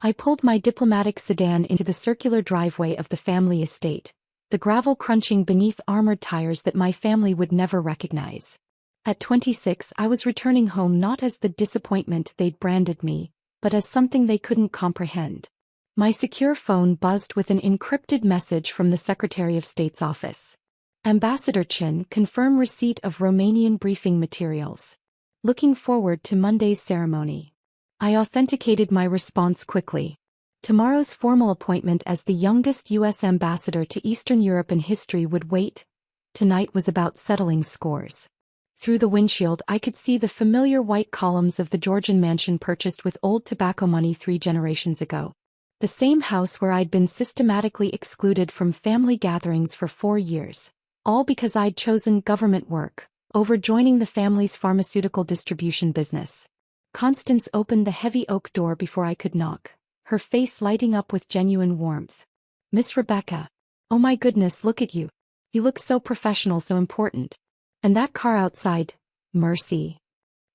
I pulled my diplomatic sedan into the circular driveway of the family estate, the gravel crunching beneath armored tires that my family would never recognize. At 26, I was returning home not as the disappointment they'd branded me, but as something they couldn't comprehend. My secure phone buzzed with an encrypted message from the Secretary of State's office. Ambassador Chin, confirm receipt of Romanian briefing materials. Looking forward to Monday's ceremony. I authenticated my response quickly. Tomorrow's formal appointment as the youngest U.S. ambassador to Eastern Europe in history would wait. Tonight was about settling scores. Through the windshield I could see the familiar white columns of the Georgian mansion purchased with old tobacco money 3 generations ago. The same house where I'd been systematically excluded from family gatherings for 4 years. All because I'd chosen government work over joining the family's pharmaceutical distribution business. Constance opened the heavy oak door before I could knock, her face lighting up with genuine warmth. Miss Rebecca. Oh my goodness, look at you. You look so professional, so important. And that car outside, Mercy.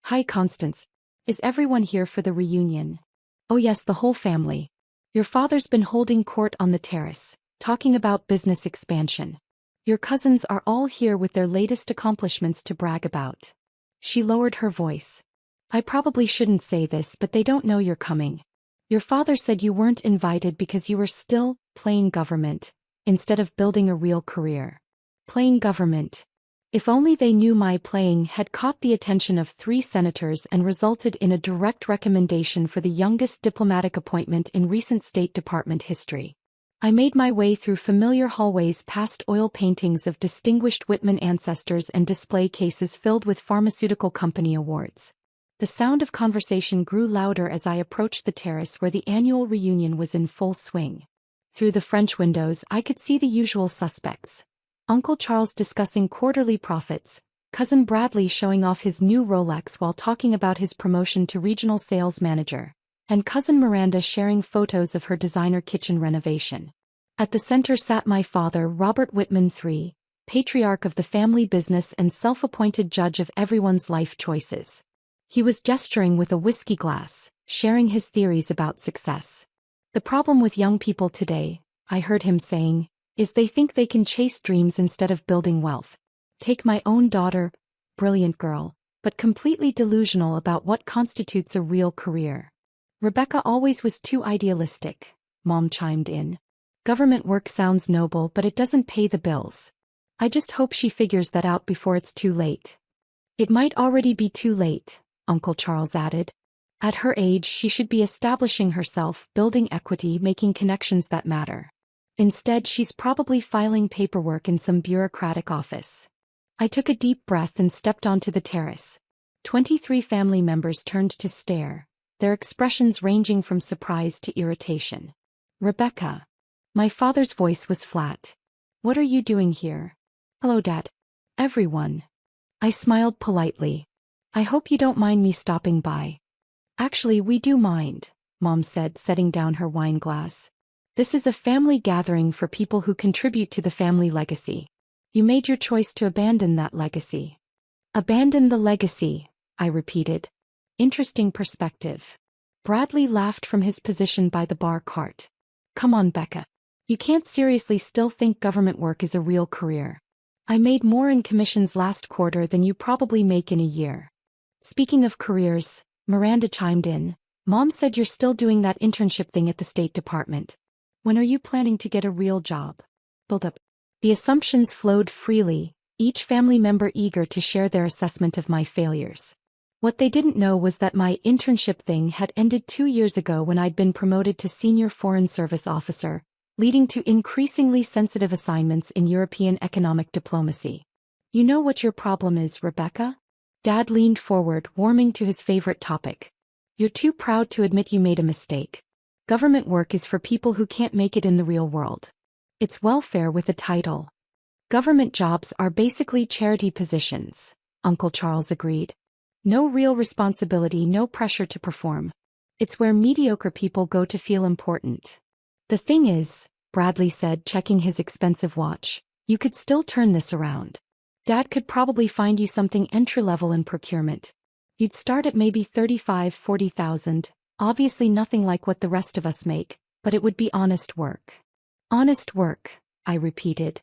Hi Constance. Is everyone here for the reunion? Oh yes, the whole family. Your father's been holding court on the terrace, talking about business expansion. Your cousins are all here with their latest accomplishments to brag about. She lowered her voice. I probably shouldn't say this, but they don't know you're coming. Your father said you weren't invited because you were still playing government, instead of building a real career. Playing government. If only they knew my playing had caught the attention of 3 senators and resulted in a direct recommendation for the youngest diplomatic appointment in recent State Department history. I made my way through familiar hallways past oil paintings of distinguished Whitman ancestors and display cases filled with pharmaceutical company awards. The sound of conversation grew louder as I approached the terrace where the annual reunion was in full swing. Through the French windows I could see the usual suspects. Uncle Charles discussing quarterly profits, Cousin Bradley showing off his new Rolex while talking about his promotion to regional sales manager, and Cousin Miranda sharing photos of her designer kitchen renovation. At the center sat my father, Robert Whitman III, patriarch of the family business and self-appointed judge of everyone's life choices. He was gesturing with a whiskey glass, sharing his theories about success. The problem with young people today, I heard him saying, is they think they can chase dreams instead of building wealth. Take my own daughter, brilliant girl, but completely delusional about what constitutes a real career. Rebecca always was too idealistic, Mom chimed in. Government work sounds noble, but it doesn't pay the bills. I just hope she figures that out before it's too late. It might already be too late, Uncle Charles added. At her age she should be establishing herself, building equity, making connections that matter. Instead she's probably filing paperwork in some bureaucratic office. I took a deep breath and stepped onto the terrace. 23 family members turned to stare, their expressions ranging from surprise to irritation. Rebecca. My father's voice was flat. What are you doing here? Hello, Dad. Everyone. I smiled politely. I hope you don't mind me stopping by. Actually, we do mind, Mom said, setting down her wine glass. This is a family gathering for people who contribute to the family legacy. You made your choice to abandon that legacy. Abandon the legacy, I repeated. Interesting perspective. Bradley laughed from his position by the bar cart. Come on, Becca. You can't seriously still think government work is a real career. I made more in commissions last quarter than you probably make in a year. Speaking of careers, Miranda chimed in. Mom said you're still doing that internship thing at the State Department. When are you planning to get a real job? Build up. The assumptions flowed freely, each family member eager to share their assessment of my failures. What they didn't know was that my internship thing had ended 2 years ago when I'd been promoted to Senior Foreign Service Officer, leading to increasingly sensitive assignments in European economic diplomacy. You know what your problem is, Rebecca? Dad leaned forward, warming to his favorite topic. You're too proud to admit you made a mistake. Government work is for people who can't make it in the real world. It's welfare with a title. Government jobs are basically charity positions, Uncle Charles agreed. No real responsibility, no pressure to perform. It's where mediocre people go to feel important. The thing is, Bradley said, checking his expensive watch, you could still turn this around. Dad could probably find you something entry-level in procurement. You'd start at maybe 35,000-40,000, Obviously nothing like what the rest of us make, but it would be honest work. Honest work, I repeated.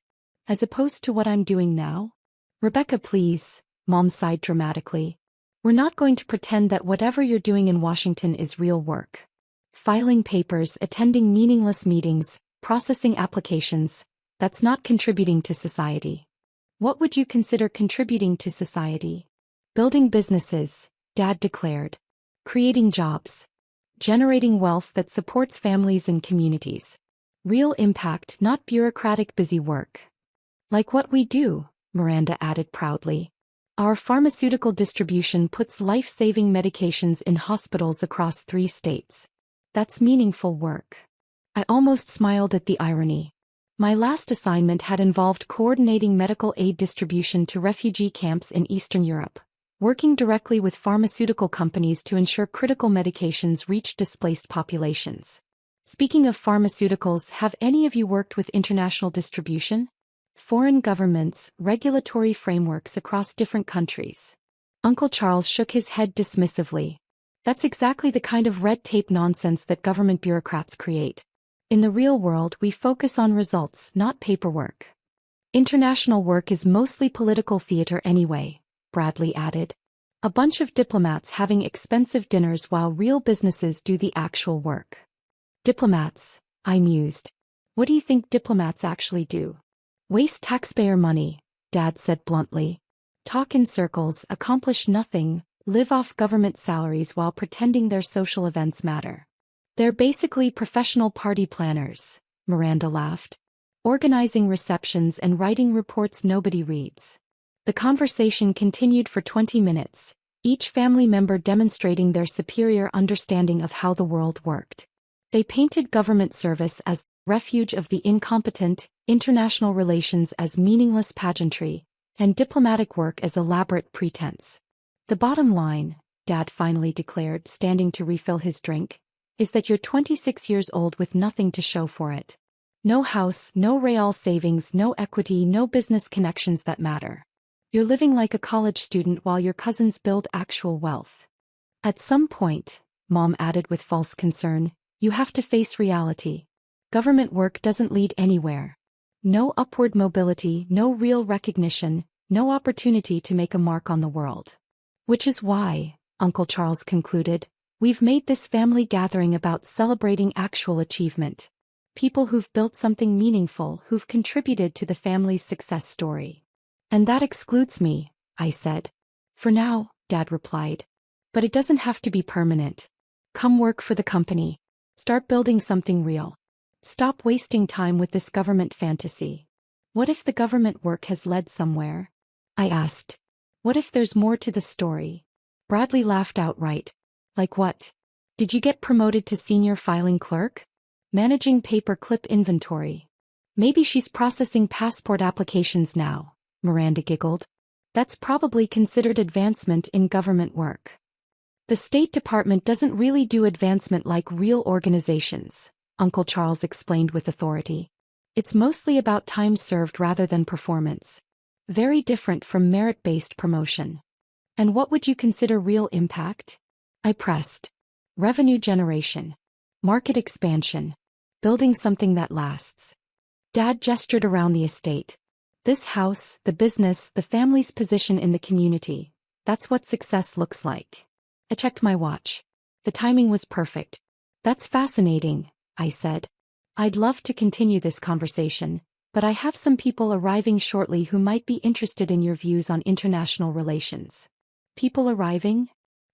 As opposed to what I'm doing now? Rebecca, please, Mom sighed dramatically. We're not going to pretend that whatever you're doing in Washington is real work. Filing papers, attending meaningless meetings, processing applications, that's not contributing to society. What would you consider contributing to society? Building businesses, Dad declared. Creating jobs. Generating wealth that supports families and communities. Real impact, not bureaucratic busy work. Like what we do, Miranda added proudly. Our pharmaceutical distribution puts life-saving medications in hospitals across 3 states. That's meaningful work. I almost smiled at the irony. My last assignment had involved coordinating medical aid distribution to refugee camps in Eastern Europe, working directly with pharmaceutical companies to ensure critical medications reach displaced populations. Speaking of pharmaceuticals, have any of you worked with international distribution? Foreign governments, regulatory frameworks across different countries. Uncle Charles shook his head dismissively. That's exactly the kind of red tape nonsense that government bureaucrats create. In the real world, we focus on results, not paperwork. International work is mostly political theater anyway, Bradley added. A bunch of diplomats having expensive dinners while real businesses do the actual work. Diplomats, I mused. What do you think diplomats actually do? Waste taxpayer money, Dad said bluntly. Talk in circles, accomplish nothing, live off government salaries while pretending their social events matter. They're basically professional party planners, Miranda laughed. Organizing receptions and writing reports nobody reads. The conversation continued for 20 minutes, each family member demonstrating their superior understanding of how the world worked. They painted government service as refuge of the incompetent, international relations as meaningless pageantry, and diplomatic work as elaborate pretense. The bottom line, Dad finally declared, standing to refill his drink, is that you're 26 years old with nothing to show for it. No house, no real savings, no equity, no business connections that matter. You're living like a college student while your cousins build actual wealth. At some point, Mom added with false concern, you have to face reality. Government work doesn't lead anywhere. No upward mobility, no real recognition, no opportunity to make a mark on the world. Which is why, Uncle Charles concluded, we've made this family gathering about celebrating actual achievement. People who've built something meaningful, who've contributed to the family's success story. And that excludes me, I said. For now, Dad replied. But it doesn't have to be permanent. Come work for the company. Start building something real. Stop wasting time with this government fantasy. What if the government work has led somewhere? I asked. What if there's more to the story? Bradley laughed outright. Like what? Did you get promoted to senior filing clerk? Managing paper-clip inventory. Maybe she's processing passport applications now, Miranda giggled. That's probably considered advancement in government work. The State Department doesn't really do advancement like real organizations, Uncle Charles explained with authority. It's mostly about time served rather than performance. Very different from merit-based promotion. And what would you consider real impact? I pressed. Revenue generation. Market expansion. Building something that lasts. Dad gestured around the estate. This house, the business, the family's position in the community. That's what success looks like. I checked my watch. The timing was perfect. That's fascinating, I said. I'd love to continue this conversation, but I have some people arriving shortly who might be interested in your views on international relations. People arriving?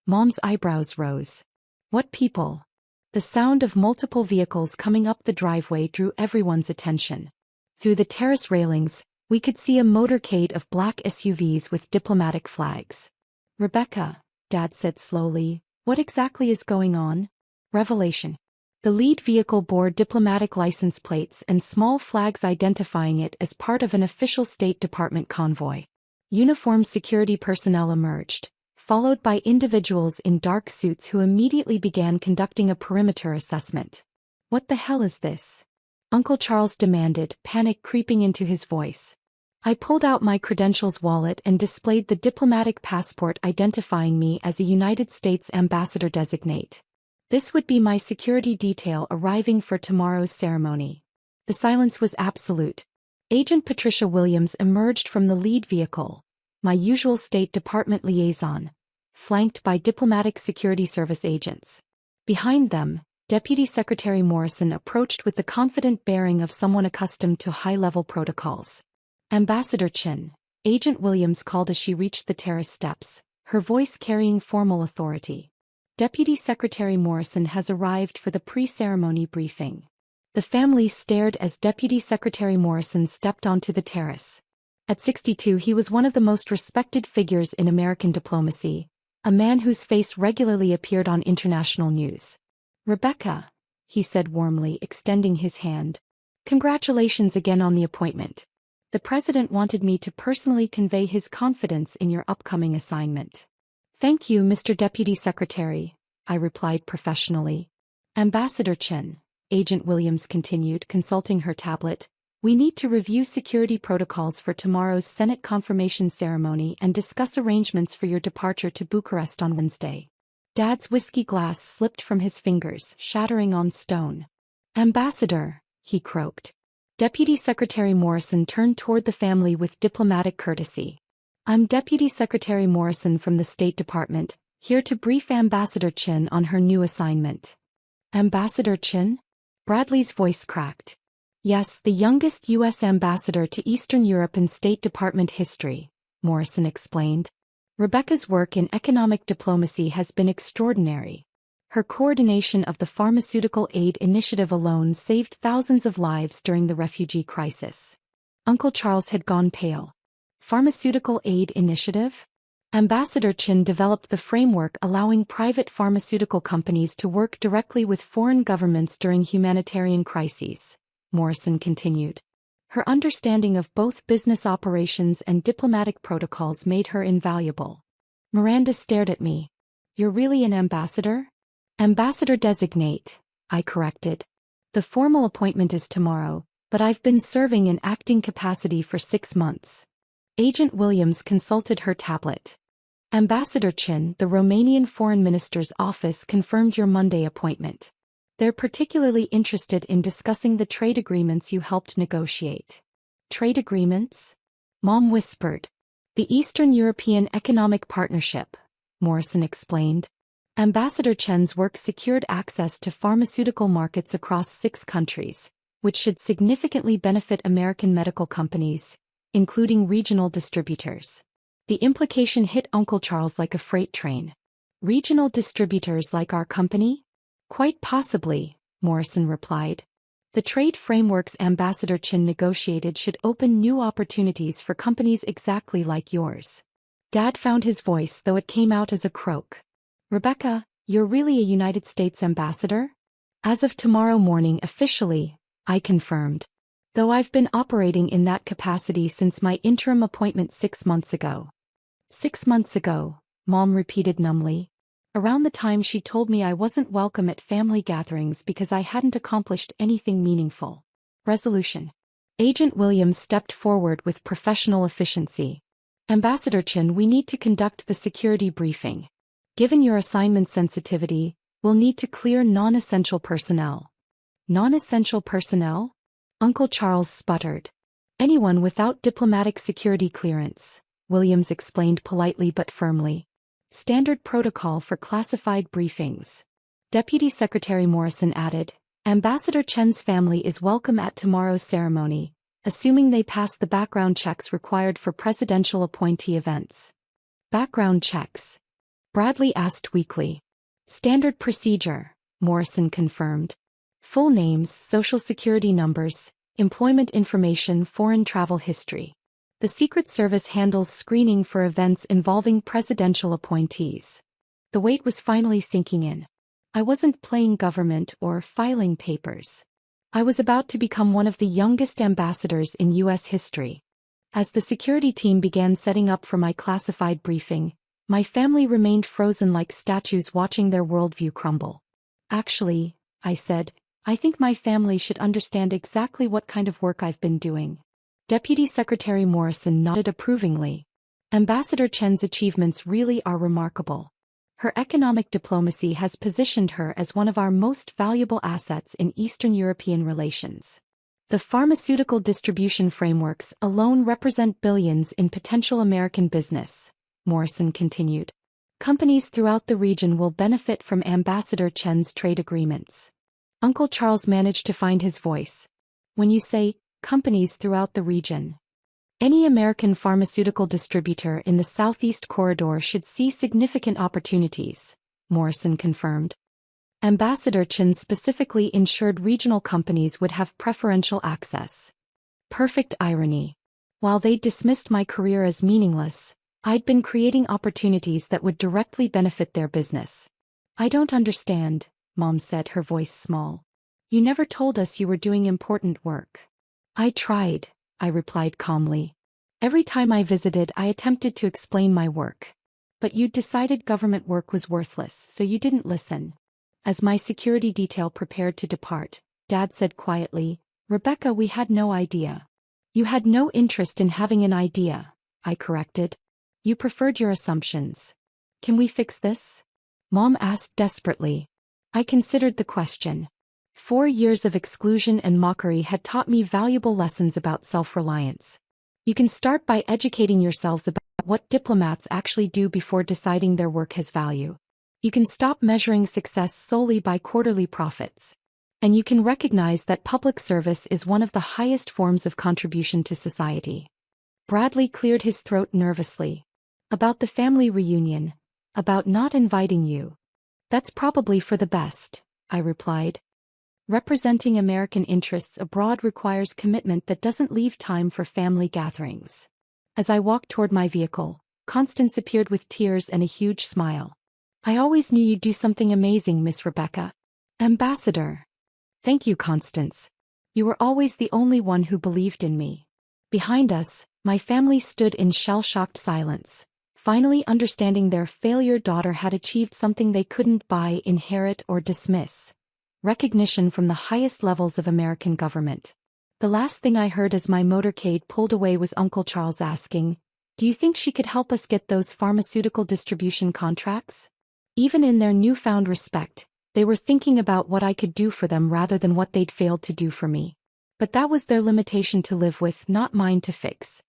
Mom's eyebrows rose. What people? The sound of multiple vehicles coming up the driveway drew everyone's attention. Through the terrace railings, we could see a motorcade of black SUVs with diplomatic flags. Rebecca, Dad said slowly, what exactly is going on? Revelation. The lead vehicle bore diplomatic license plates and small flags identifying it as part of an official State Department convoy. Uniformed security personnel emerged, followed by individuals in dark suits who immediately began conducting a perimeter assessment. What the hell is this? Uncle Charles demanded, panic creeping into his voice. I pulled out my credentials wallet and displayed the diplomatic passport identifying me as a United States ambassador designate. This would be my security detail arriving for tomorrow's ceremony. The silence was absolute. Agent Patricia Williams emerged from the lead vehicle, my usual State Department liaison, flanked by diplomatic security service agents. Behind them, Deputy Secretary Morrison approached with the confident bearing of someone accustomed to high-level protocols. Ambassador Chin, Agent Williams called as she reached the terrace steps, her voice carrying formal authority. Deputy Secretary Morrison has arrived for the pre-ceremony briefing. The family stared as Deputy Secretary Morrison stepped onto the terrace. At 62, he was one of the most respected figures in American diplomacy, a man whose face regularly appeared on international news. "Rebecca," he said warmly, extending his hand. "Congratulations again on the appointment. The President wanted me to personally convey his confidence in your upcoming assignment." "Thank you, Mr. Deputy Secretary," I replied professionally. "Ambassador Chin," Agent Williams continued, consulting her tablet, "we need to review security protocols for tomorrow's Senate confirmation ceremony and discuss arrangements for your departure to Bucharest on Wednesday." Dad's whiskey glass slipped from his fingers, shattering on stone. "Ambassador," he croaked. Deputy Secretary Morrison turned toward the family with diplomatic courtesy. "I'm Deputy Secretary Morrison from the State Department, here to brief Ambassador Chin on her new assignment." "Ambassador Chin?" Bradley's voice cracked. "Yes, the youngest U.S. ambassador to Eastern Europe in State Department history," Morrison explained. "Rebecca's work in economic diplomacy has been extraordinary. Her coordination of the Pharmaceutical Aid Initiative alone saved thousands of lives during the refugee crisis." Uncle Charles had gone pale. "Pharmaceutical Aid Initiative?" Ambassador Chin developed the framework allowing private pharmaceutical companies to work directly with foreign governments during humanitarian crises, Morrison continued. Her understanding of both business operations and diplomatic protocols made her invaluable. Miranda stared at me. "You're really an ambassador?" "Ambassador designate," I corrected. "The formal appointment is tomorrow, but I've been serving in acting capacity for 6 months." Agent Williams consulted her tablet. "Ambassador Chin, the Romanian Foreign Minister's office confirmed your Monday appointment. They're particularly interested in discussing the trade agreements you helped negotiate." "Trade agreements?" Mom whispered. "The Eastern European Economic Partnership," Morrison explained. "Ambassador Chen's work secured access to pharmaceutical markets across 6 countries, which should significantly benefit American medical companies, including regional distributors." The implication hit Uncle Charles like a freight train. "Regional distributors like our company?" "Quite possibly," Morrison replied. "The trade frameworks Ambassador Chin negotiated should open new opportunities for companies exactly like yours." Dad found his voice, though it came out as a croak. "Rebecca, you're really a United States ambassador?" "As of tomorrow morning officially," I confirmed. "Though I've been operating in that capacity since my interim appointment 6 months ago." "6 months ago," Mom repeated numbly. "Around the time she told me I wasn't welcome at family gatherings because I hadn't accomplished anything meaningful." Resolution. Agent Williams stepped forward with professional efficiency. "Ambassador Chin, we need to conduct the security briefing. Given your assignment sensitivity, we'll need to clear non-essential personnel." "Non-essential personnel?" Uncle Charles sputtered. "Anyone without diplomatic security clearance," Williams explained politely but firmly. "Standard protocol for classified briefings." Deputy Secretary Morrison added, "Ambassador Chen's family is welcome at tomorrow's ceremony, assuming they pass the background checks required for presidential appointee events." "Background checks?" Bradley asked weakly. "Standard procedure," Morrison confirmed. "Full names, social security numbers, employment information, foreign travel history. The Secret Service handles screening for events involving presidential appointees." The weight was finally sinking in. I wasn't playing government or filing papers. I was about to become one of the youngest ambassadors in U.S. history. As the security team began setting up for my classified briefing, my family remained frozen like statues watching their worldview crumble. "Actually," I said, "I think my family should understand exactly what kind of work I've been doing." Deputy Secretary Morrison nodded approvingly. "Ambassador Chen's achievements really are remarkable. Her economic diplomacy has positioned her as one of our most valuable assets in Eastern European relations. The pharmaceutical distribution frameworks alone represent billions in potential American business, Morrison continued. Companies throughout the region will benefit from Ambassador Chen's trade agreements. Uncle Charles managed to find his voice. When you say, companies throughout the region, any American pharmaceutical distributor in the Southeast Corridor should see significant opportunities, Morrison confirmed. Ambassador Chen specifically ensured regional companies would have preferential access. Perfect irony. While they dismissed my career as meaningless, I'd been creating opportunities that would directly benefit their business. I don't understand, Mom said, her voice small. You never told us you were doing important work. I tried, I replied calmly. Every time I visited, I attempted to explain my work. But you'd decided government work was worthless, so you didn't listen. As my security detail prepared to depart, Dad said quietly, Rebecca, we had no idea. You had no interest in having an idea, I corrected. You preferred your assumptions. Can we fix this? Mom asked desperately. I considered the question. 4 years of exclusion and mockery had taught me valuable lessons about self-reliance. You can start by educating yourselves about what diplomats actually do before deciding their work has value. You can stop measuring success solely by quarterly profits. And you can recognize that public service is one of the highest forms of contribution to society. Bradley cleared his throat nervously. About the family reunion. About not inviting you. That's probably for the best, I replied. Representing American interests abroad requires commitment that doesn't leave time for family gatherings. As I walked toward my vehicle, Constance appeared with tears and a huge smile. I always knew you'd do something amazing, Miss Rebecca. Ambassador. Thank you, Constance. You were always the only one who believed in me. Behind us, my family stood in shell-shocked silence, finally understanding their failure daughter had achieved something they couldn't buy, inherit, or dismiss. Recognition from the highest levels of American government. The last thing I heard as my motorcade pulled away was Uncle Charles asking, do you think she could help us get those pharmaceutical distribution contracts? Even in their newfound respect, they were thinking about what I could do for them rather than what they'd failed to do for me. But that was their limitation to live with, not mine to fix.